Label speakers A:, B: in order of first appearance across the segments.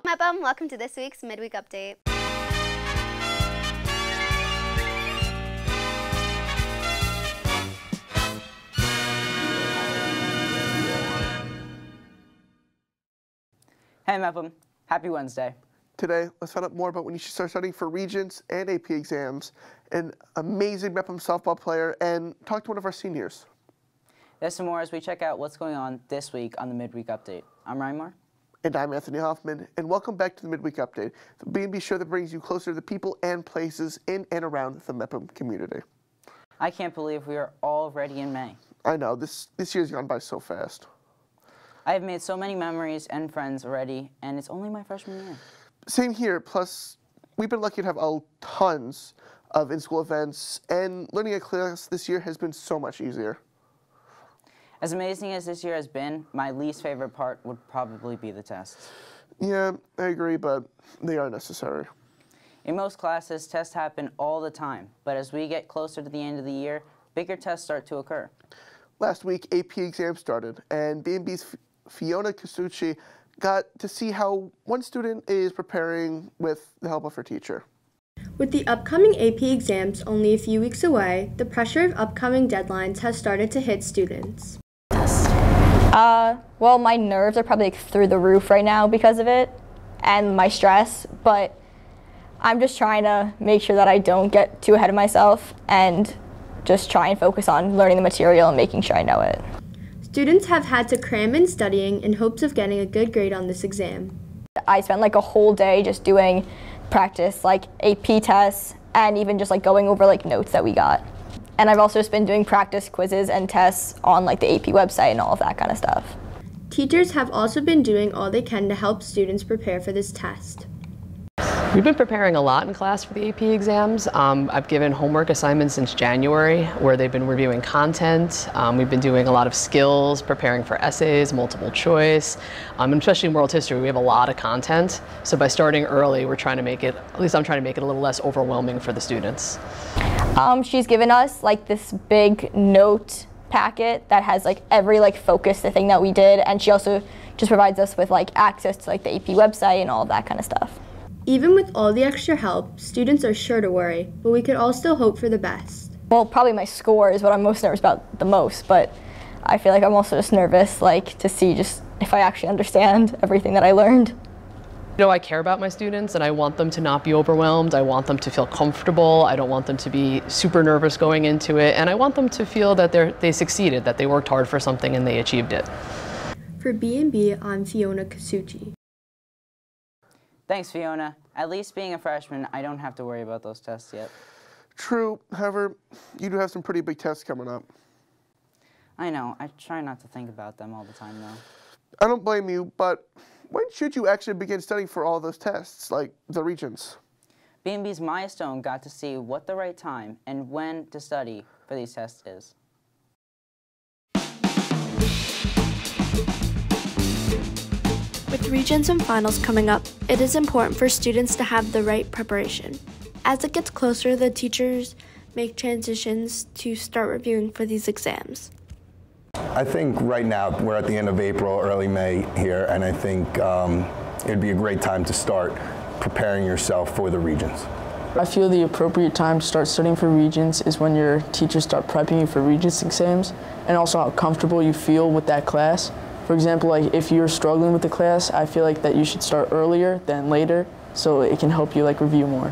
A: Mapum, welcome to this week's Midweek Update.
B: Hey Mapum, happy Wednesday.
C: Today, let's find out more about when you should start studying for Regents and AP exams, an amazing Mapum softball player, and talk to one of our seniors.
B: This and more as we check out what's going on this week on the Midweek Update. I'm Ryan Moore.
C: And I'm Anthony Hoffman, and welcome back to the Midweek Update, the B&B show that brings you closer to the people and places in and around the Mapum community.
B: I can't believe we are already in May.
C: I know, this year's gone by so fast.
B: I have made so many memories and friends already, and it's only my freshman year.
C: Same here, plus we've been lucky to have tons of in-school events, and learning a class this year has been so much easier.
B: As amazing as this year has been, my least favorite part would probably be the tests.
C: Yeah, I agree, but they are necessary.
B: In most classes, tests happen all the time, but as we get closer to the end of the year, bigger tests start to occur.
C: Last week, AP exams started, and B&B's Fiona Casucci got to see how one student is preparing with the help of her teacher.
D: With the upcoming AP exams only a few weeks away, the pressure of upcoming deadlines has started to hit students.
E: Well, my nerves are probably through the roof right now because of it, and my stress, but I'm just trying to make sure that I don't get too ahead of myself and just try and focus on learning the material and making sure I know it.
D: Students have had to cram in studying in hopes of getting a good grade on this exam.
E: I spent like a whole day just doing practice, like AP tests, and even just like going over like notes that we got. And I've also just been doing practice quizzes and tests on like the AP website and all of that kind of stuff.
D: Teachers have also been doing all they can to help students prepare for this test.
F: We've been preparing a lot in class for the AP exams. I've given homework assignments since January where they've been reviewing content. We've been doing a lot of skills, preparing for essays, multiple choice, and especially in world history, we have a lot of content. So by starting early, we're trying to make it, at least I'm trying to make it a little less overwhelming for the students.
E: She's given us like this big note packet that has like every like focus the thing that we did, and she also just provides us with like access to like the AP website and all of that kind of stuff.
D: Even with all the extra help, students are sure to worry, but we could all still hope for the best.
E: Well, probably my score is what I'm most nervous about the most, but I feel like I'm also just nervous like to see just if I actually understand everything that I learned.
F: You know, I care about my students and I want them to not be overwhelmed. I want them to feel comfortable. I don't want them to be super nervous going into it, and I want them to feel that they succeeded, that they worked hard for something and they achieved it.
D: For B&B, I'm Fiona Casucci.
B: Thanks, Fiona. At least being a freshman, I don't have to worry about those tests yet.
C: True, however, you do have some pretty big tests coming up.
B: I know. I try not to think about them all the time, though.
C: I don't blame you, but when should you actually begin studying for all those tests, like the Regents?
B: B&B's Maya Stone got to see what the right time and when to study for these tests is.
G: With Regents and finals coming up, it is important for students to have the right preparation. As it gets closer, the teachers make transitions to start reviewing for these exams.
H: I think right now we're at the end of April, early May here, and I think it'd be a great time to start preparing yourself for the Regents.
I: I feel the appropriate time to start studying for Regents is when your teachers start prepping you for Regents exams, and also how comfortable you feel with that class. For example, like if you're struggling with the class, I feel like that you should start earlier than later so it can help you like review more.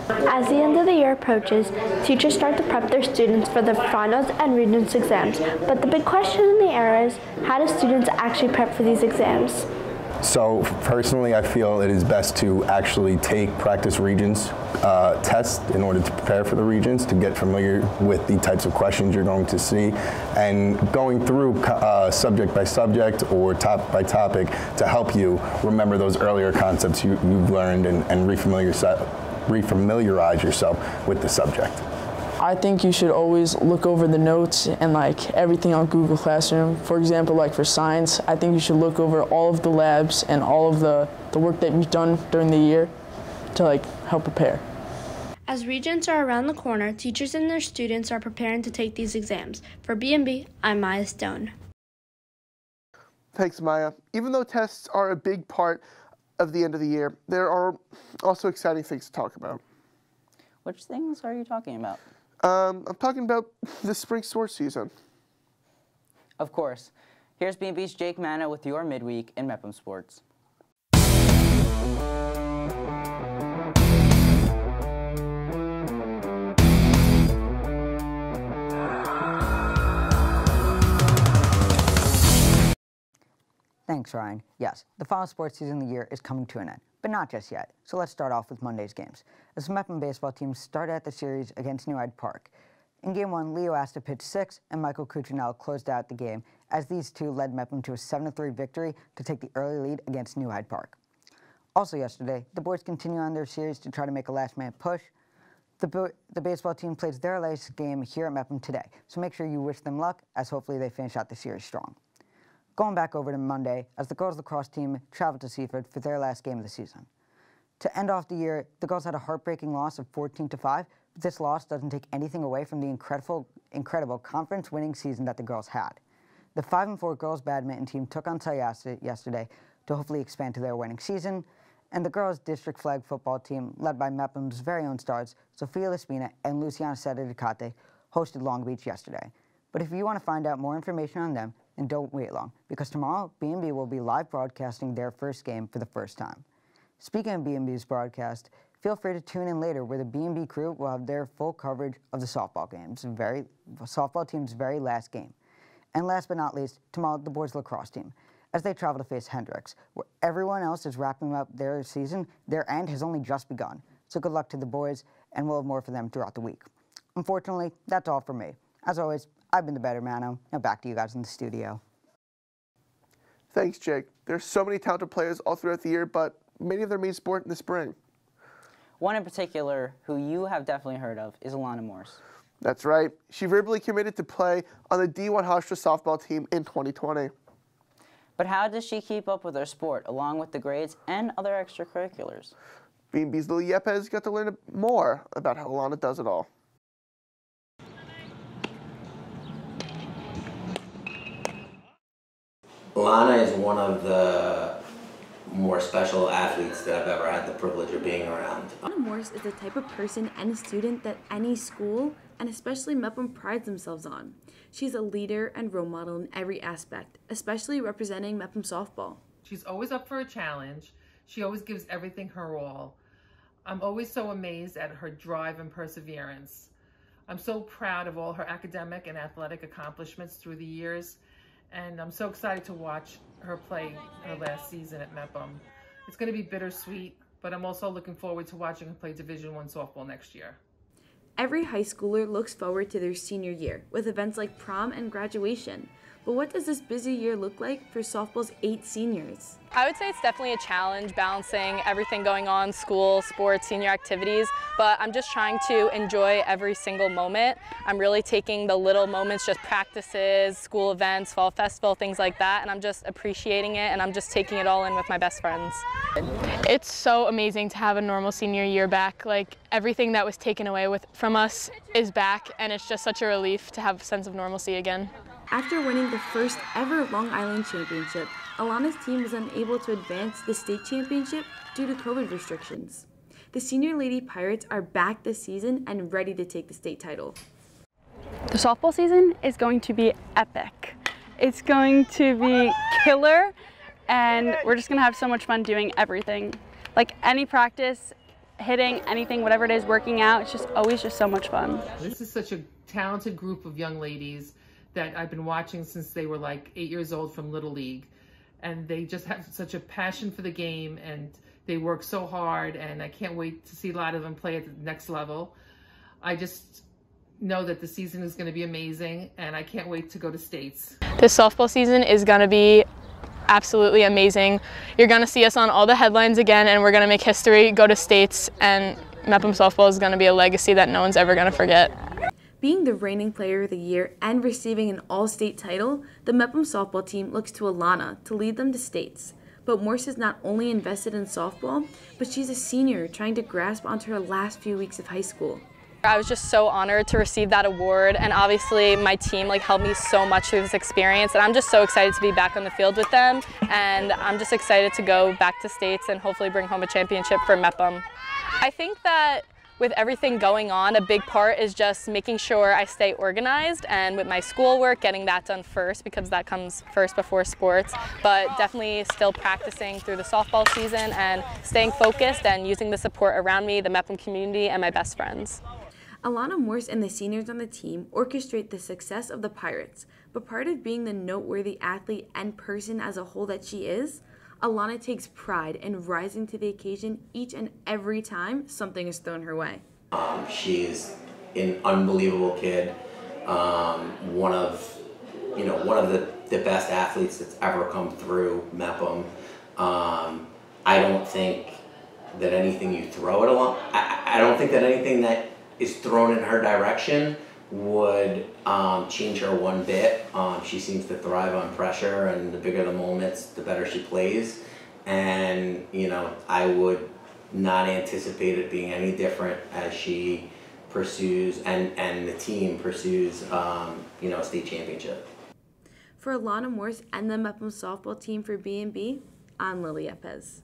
G: As the end of the year approaches, teachers start to prep their students for the finals and Regents exams. But the big question in the air is, how do students actually prep for these exams?
H: So personally, I feel it is best to actually take practice Regents tests in order to prepare for the Regents, to get familiar with the types of questions you're going to see, and going through subject by subject or topic by topic to help you remember those earlier concepts you've learned and refamiliarize yourself with the subject.
I: I think you should always look over the notes and like everything on Google Classroom. For example, like for science, I think you should look over all of the labs and all of the work that you've done during the year to like help prepare.
G: As Regents are around the corner, teachers and their students are preparing to take these exams. For B&B, I'm Maya Stone.
C: Thanks, Maya. Even though tests are a big part of the end of the year, there are also exciting things to talk about.
B: Which things are you talking about?
C: I'm talking about the spring sports season.
B: Of course. Here's B&B's Jake Manna with your midweek in Mepham Sports.
J: Thanks, Ryan. Yes, the final sports season of the year is coming to an end, but not just yet. So let's start off with Monday's games. As the Mepham baseball team started out the series against New Hyde Park. In Game 1, Leo Asta pitched 6, and Michael Cuccinell closed out the game, as these two led Mepham to a 7-3 victory to take the early lead against New Hyde Park. Also yesterday, the boys continue on their series to try to make a last-minute push. The baseball team plays their last game here at Mepham today, so make sure you wish them luck, as hopefully they finish out the series strong. Going back over to Monday, as the girls lacrosse team traveled to Seaford for their last game of the season. To end off the year, the girls had a heartbreaking loss of 14-5, but this loss doesn't take anything away from the incredible conference-winning season that the girls had. The 5-4 girls badminton team took on Syosset yesterday to hopefully expand to their winning season, and the girls district flag football team, led by Mepham's very own stars, Sophia Lespina and Luciana Sedicate, hosted Long Beach yesterday. But if you want to find out more information on them, then don't wait long, because tomorrow B&B will be live broadcasting their first game for the first time. Speaking of B&B's broadcast, feel free to tune in later where the B&B crew will have their full coverage of the softball team's very last game. And last but not least, tomorrow the boys lacrosse team, as they travel to face Hendricks, where everyone else is wrapping up their season. Their end has only just begun. So good luck to the boys, and we'll have more for them throughout the week. Unfortunately, that's all for me. As always, I've been the better Mano. Now back to you guys in the studio.
C: Thanks, Jake. There's so many talented players all throughout the year, but many of them mean sport in the spring.
B: One in particular who you have definitely heard of is Alana Morse.
C: That's right. She verbally committed to play on the D1 Hofstra softball team in 2020.
B: But how does she keep up with her sport, along with the grades and other extracurriculars?
C: B&B's Lily Yepes got to learn more about how Alana does it all.
K: Alana is one of the more special athletes that I've ever had the privilege of being around.
L: Alana Morse is the type of person and student that any school, and especially Mepham, prides themselves on. She's a leader and role model in every aspect, especially representing Mepham softball.
M: She's always up for a challenge. She always gives everything her all. I'm always so amazed at her drive and perseverance. I'm so proud of all her academic and athletic accomplishments through the years, and I'm so excited to watch her play her last season at Mepham. It's going to be bittersweet, but I'm also looking forward to watching her play Division I softball next year.
L: Every high schooler looks forward to their senior year with events like prom and graduation. But what does this busy year look like for softball's 8 seniors?
N: I would say it's definitely a challenge balancing everything going on, school, sports, senior activities, but I'm just trying to enjoy every single moment. I'm really taking the little moments, just practices, school events, fall festival, things like that, and I'm just appreciating it, and I'm just taking it all in with my best friends.
O: It's so amazing to have a normal senior year back. Like, everything that was taken away from us is back, and it's just such a relief to have a sense of normalcy again.
L: After winning the first ever Long Island Championship, Alana's team was unable to advance the state championship due to COVID restrictions. The Senior Lady Pirates are back this season and ready to take the state title.
P: The softball season is going to be epic. It's going to be killer, and we're just going to have so much fun doing everything. Like any practice, hitting, anything, whatever it is, working out, it's just always just so much fun.
M: This is such a talented group of young ladies that I've been watching since they were like 8 years old from Little League. And they just have such a passion for the game, and they work so hard, and I can't wait to see a lot of them play at the next level. I just know that the season is going to be amazing, and I can't wait to go to states.
O: This softball season is going to be absolutely amazing. You're going to see us on all the headlines again, and we're going to make history, go to states, and Mepham softball is going to be a legacy that no one's ever going to forget.
L: Being the reigning player of the year and receiving an all-state title, the Mepham softball team looks to Alana to lead them to states. But Morse is not only invested in softball, but she's a senior trying to grasp onto her last few weeks of high school.
N: I was just so honored to receive that award, and obviously my team helped me so much through this experience, and I'm just so excited to be back on the field with them, and I'm just excited to go back to states and hopefully bring home a championship for MEPM. I think that with everything going on, a big part is just making sure I stay organized, and with my schoolwork, getting that done first because that comes first before sports, but definitely still practicing through the softball season and staying focused and using the support around me, the MEPM community, and my best friends.
L: Alana Morse and the seniors on the team orchestrate the success of the Pirates, but part of being the noteworthy athlete and person as a whole that she is, Alana takes pride in rising to the occasion each and every time something is thrown her way.
K: She's an unbelievable kid, one of the best athletes that's ever come through MEPM. I don't think that anything you throw at Alana, I don't think that anything that is thrown in her direction would change her one bit. She seems to thrive on pressure, and the bigger the moments, the better she plays. And I would not anticipate it being any different as she pursues and the team pursues a state championship.
L: For Alana Morse and the MEPM softball team for B&B, I'm Lily Epez.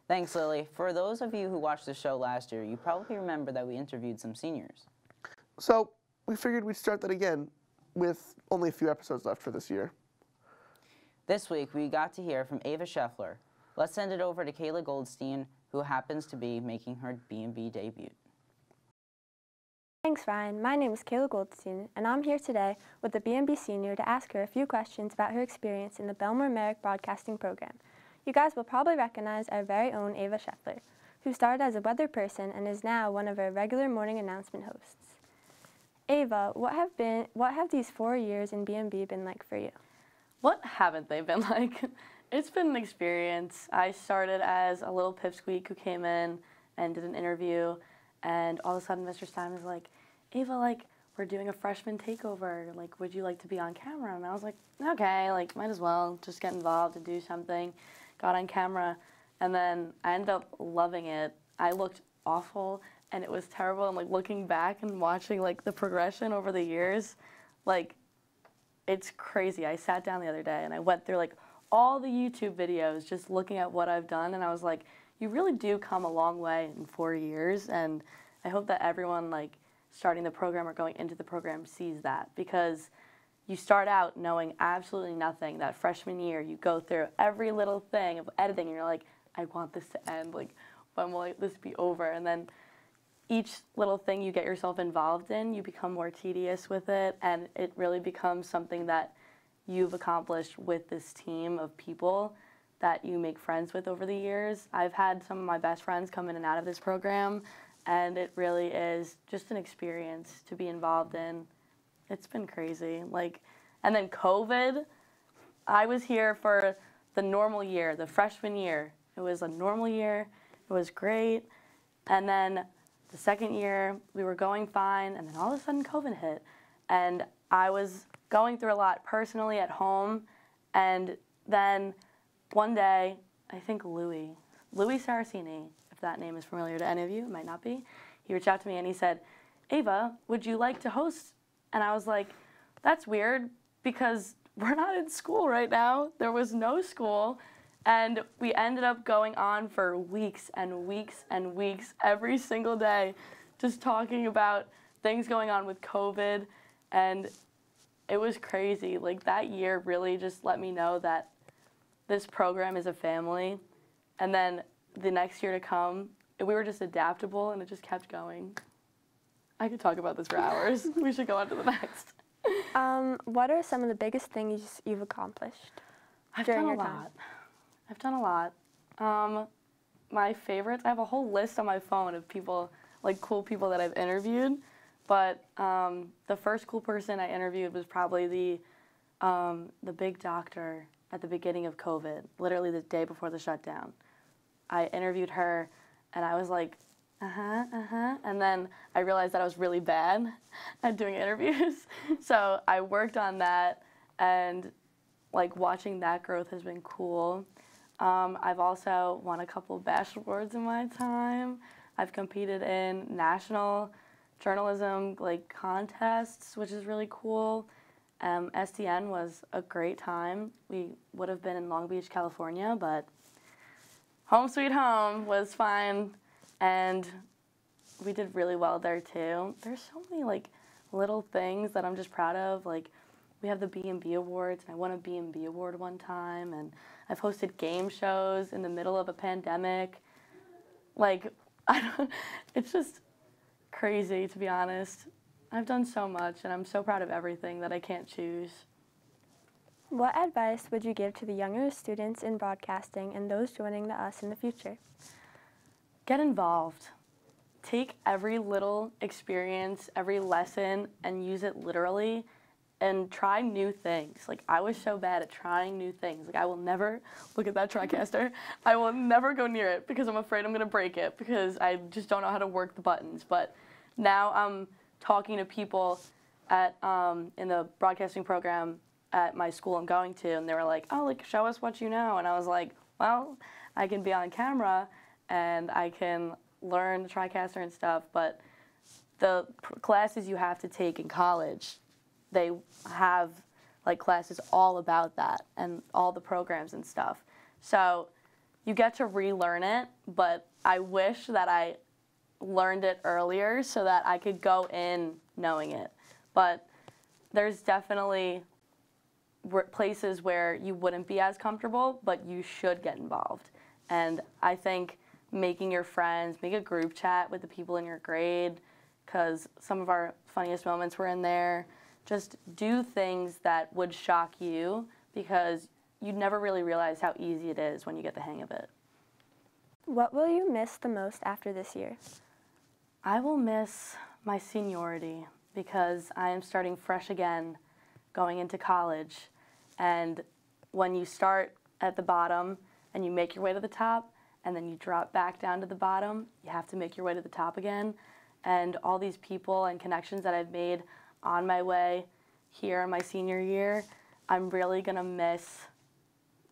B: Thanks, Lily. For those of you who watched the show last year, you probably remember that we interviewed some seniors.
C: So we figured we'd start that again with only a few episodes left for this year.
B: This week, we got to hear from Ava Scheffler. Let's send it over to Kayla Goldstein, who happens to be making her B&B debut.
Q: Thanks, Ryan. My name is Kayla Goldstein, and I'm here today with a B&B senior to ask her a few questions about her experience in the Belmore Merrick Broadcasting Program. You guys will probably recognize our very own Ava Scheffler, who started as a weather person and is now one of our regular morning announcement hosts. Ava, what have these 4 years in B&B been like for you?
R: What haven't they been like? It's been an experience. I started as a little pipsqueak who came in and did an interview, and all of a sudden Mr. Stein was like, Ava, we're doing a freshman takeover, would you like to be on camera? And I was like, okay, might as well just get involved and do something. Got on camera, and then I ended up loving it. I looked awful, and it was terrible, and looking back and watching the progression over the years, it's crazy. I sat down the other day and I went through all the YouTube videos just looking at what I've done, and I was like, you really do come a long way in 4 years, and I hope that everyone starting the program or going into the program sees that, because you start out knowing absolutely nothing. That freshman year, you go through every little thing of editing, and you're like, I want this to end. When will this be over? And then each little thing you get yourself involved in, you become more tedious with it, and it really becomes something that you've accomplished with this team of people that you make friends with over the years. I've had some of my best friends come in and out of this program, and it really is just an experience to be involved in. It's been crazy. And then COVID, I was here for the normal year, the freshman year. It was a normal year. It was great. And then the second year, we were going fine, and then all of a sudden COVID hit. And I was going through a lot personally at home, and then one day, I think Louis Saracini, if that name is familiar to any of you, it might not be, he reached out to me and he said, Ava, would you like to host? And I was like, that's weird, because we're not in school right now. There was no school. And we ended up going on for weeks and weeks and weeks, every single day, just talking about things going on with COVID. And it was crazy. That year really just let me know that this program is a family. And then the next year to come, we were just adaptable, and it just kept going. I could talk about this for hours. We should go on to the next.
Q: What are some of the biggest things you've accomplished during your time?
R: I've done a lot. My favorites, I have a whole list on my phone of people, cool people that I've interviewed. But the first cool person I interviewed was probably the big doctor at the beginning of COVID, literally the day before the shutdown. I interviewed her, and I was like, and then I realized that I was really bad at doing interviews. So I worked on that, and watching that growth has been cool. I've also won a couple of Bachelor Awards in my time. I've competed in national journalism like contests, which is really cool. STN was a great time. We would have been in Long Beach, California, but home sweet home was fine, and we did really well there too. There's so many like little things that I'm just proud of. Like we have the B&B Awards, and I won a B&B Award one time, and I've hosted game shows in the middle of a pandemic. Like, it's just crazy, to be honest. I've done so much, and I'm so proud of everything that I can't choose.
Q: What advice would you give to the younger students in broadcasting and those joining the US in the future?
R: Get involved. Take every little experience, every lesson, and use it literally, and try new things. Like, I was so bad at trying new things. Like, I will never, look at that TriCaster, I will never go near it because I'm afraid I'm gonna break it because I just don't know how to work the buttons. But now I'm talking to people at, in the broadcasting program at my school I'm going to, and they were like, oh, like, show us what you know. And I was like, well, I can be on camera and I can learn the TriCaster and stuff, but the classes you have to take in college, they have like classes all about that and all the programs and stuff. So you get to relearn it, but I wish that I learned it earlier so that I could go in knowing it. But there's definitely places where you wouldn't be as comfortable, but you should get involved. And I think making your friends, make a group chat with the people in your grade, because some of our funniest moments were in there. Just do things that would shock you, because you'd never really realize how easy it is when you get the hang of it.
Q: What will you miss the most after this year?
R: I will miss my seniority, because I am starting fresh again going into college. And when you start at the bottom and you make your way to the top, and then you drop back down to the bottom, you have to make your way to the top again. And all these people and connections that I've made on my way here in my senior year, I'm really gonna miss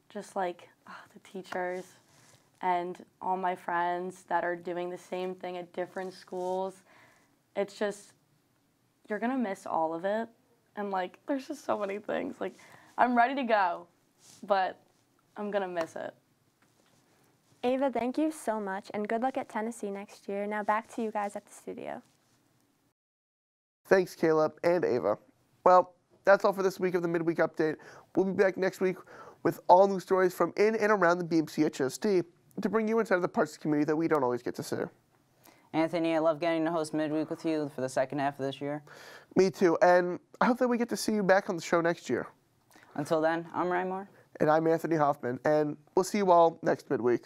R: just like the teachers and all my friends that are doing the same thing at different schools. It's just, you're gonna miss all of it. And like, there's just so many things. Like, I'm ready to go, but I'm gonna miss it.
Q: Ava, thank you so much, and good luck at Tennessee next year. Now back to you guys at the studio.
C: Thanks, Caleb and Ava. Well, that's all for this week of the Midweek Update. We'll be back next week with all new stories from in and around the BMC HSD to bring you inside of the parts of the community that we don't always get to see.
B: Anthony, I love getting to host Midweek with you for the second half of this year.
C: Me too, and I hope that we get to see you back on the show next year.
B: Until then, I'm Ryan Moore.
C: And I'm Anthony Hoffman, and we'll see you all next midweek.